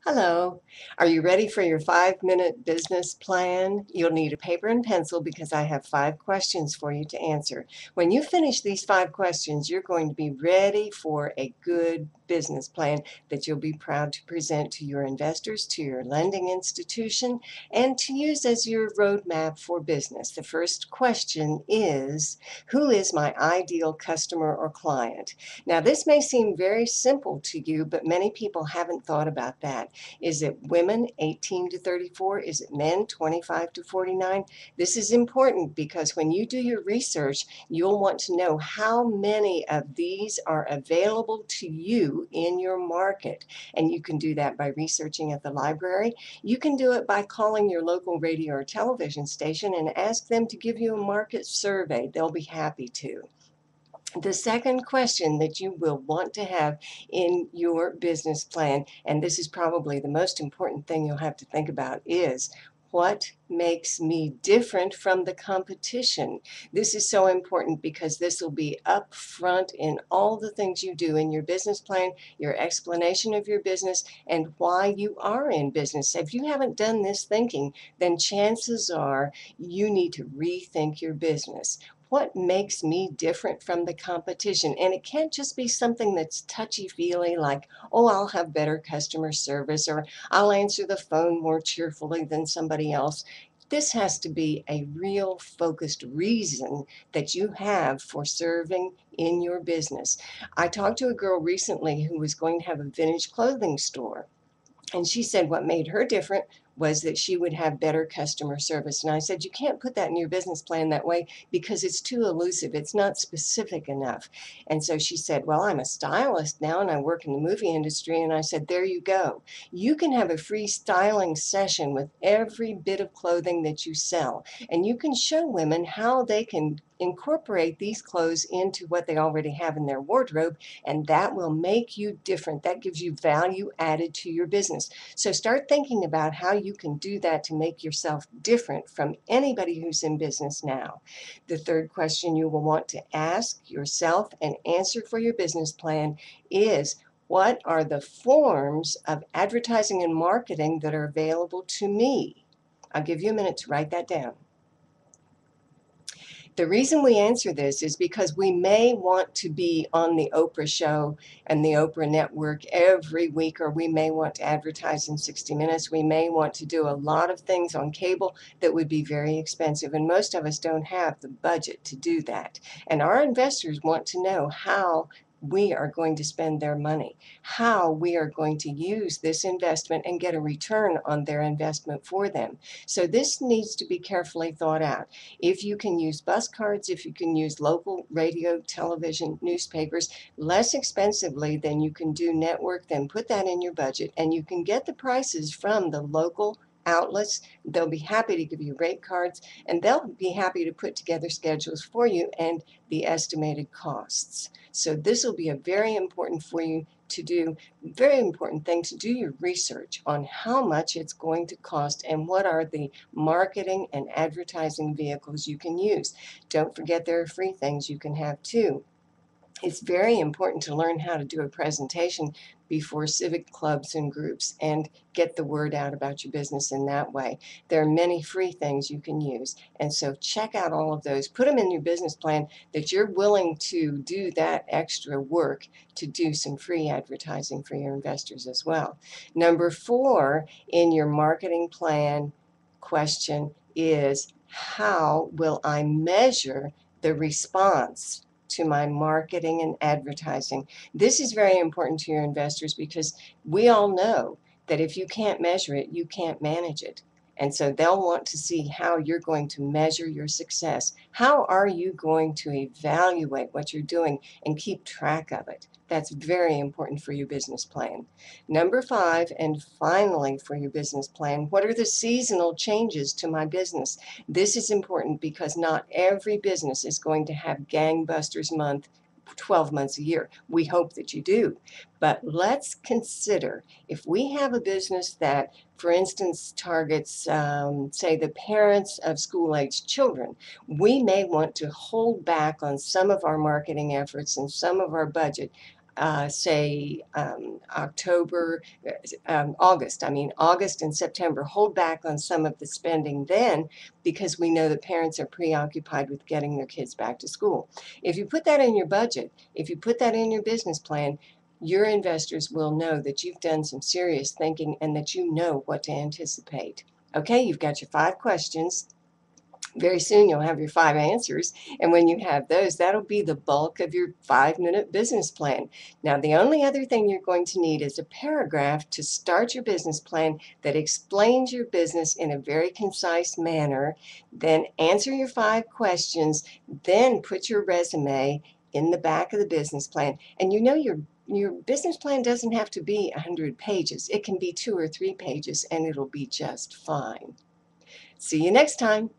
Hello. Are you ready for your 5-minute business plan? You'll need a paper and pencil because I have 5 questions for you to answer. When you finish these 5 questions, you're going to be ready for a good business plan that you'll be proud to present to your investors, to your lending institution, and to use as your roadmap for business. The first question is, who is my ideal customer or client? Now, this may seem very simple to you, but many people haven't thought about that. Is it women 18 to 34? Is it men 25 to 49? This is important because when you do your research, you'll want to know how many of these are available to you in your market. And you can do that by researching at the library. You can do it by calling your local radio or television station and ask them to give you a market survey. They'll be happy to. The second question that you will want to have in your business plan, and this is probably the most important thing you'll have to think about, is what makes me different from the competition? This is so important because this will be up front in all the things you do in your business plan, your explanation of your business, and why you are in business. If you haven't done this thinking, then chances are you need to rethink your business. What makes me different from the competition? And it can't just be something that's touchy-feely like, oh, I'll have better customer service, or I'll answer the phone more cheerfully than somebody else. This has to be a real focused reason that you have for serving in your business. I talked to a girl recently who was going to have a vintage clothing store. And she said what made her different was that she would have better customer service. And I said, you can't put that in your business plan that way because it's too elusive. It's not specific enough. And so she said, well, I'm a stylist now and I work in the movie industry. And I said, there you go. You can have a free styling session with every bit of clothing that you sell. And you can show women how they can incorporate these clothes into what they already have in their wardrobe, and that will make you different. That gives you value added to your business. So start thinking about how you can do that to make yourself different from anybody who's in business now. The third question you will want to ask yourself and answer for your business plan is, what are the forms of advertising and marketing that are available to me? I'll give you a minute to write that down. The reason we answer this is because we may want to be on the Oprah show and the Oprah network every week, or we may want to advertise in 60 Minutes. We may want to do a lot of things on cable that would be very expensive, and most of us don't have the budget to do that. And our investors want to know how we are going to spend their money, how we are going to use this investment and get a return on their investment for them. So this needs to be carefully thought out. If you can use bus cards, if you can use local radio, television, newspapers, less expensively than you can do network, then put that in your budget, and you can get the prices from the local outlets. They'll be happy to give you rate cards, and they'll be happy to put together schedules for you and the estimated costs. So this will be a very important for you to do, very important thing to do your research on how much it's going to cost and what are the marketing and advertising vehicles you can use. Don't forget there are free things you can have too. It's very important to learn how to do a presentation before civic clubs and groups and get the word out about your business in that way. There are many free things you can use, and so check out all of those. Put them in your business plan that you're willing to do that extra work to do some free advertising for your investors as well. Number 4 in your marketing plan question is, how will I measure the response to my marketing and advertising? This is very important to your investors because we all know that if you can't measure it, you can't manage it. And so they'll want to see how you're going to measure your success. How are you going to evaluate what you're doing and keep track of it? That's very important for your business plan. Number 5, and finally for your business plan, what are the seasonal changes to my business? This is important because not every business is going to have gangbusters month 12 months a year. We hope that you do. But let's consider if we have a business that, for instance, targets, say, the parents of school-aged children, we may want to hold back on some of our marketing efforts and some of our budget say August and September, hold back on some of the spending then because we know that parents are preoccupied with getting their kids back to school. If you put that in your budget, if you put that in your business plan, your investors will know that you've done some serious thinking and that you know what to anticipate. Okay, you've got your 5 questions. Very soon you'll have your 5 answers, and when you have those, that'll be the bulk of your 5-minute business plan. Now, the only other thing you're going to need is a paragraph to start your business plan that explains your business in a very concise manner. Then answer your 5 questions, then put your resume in the back of the business plan. And you know your business plan doesn't have to be 100 pages. It can be 2 or 3 pages, and it'll be just fine. See you next time.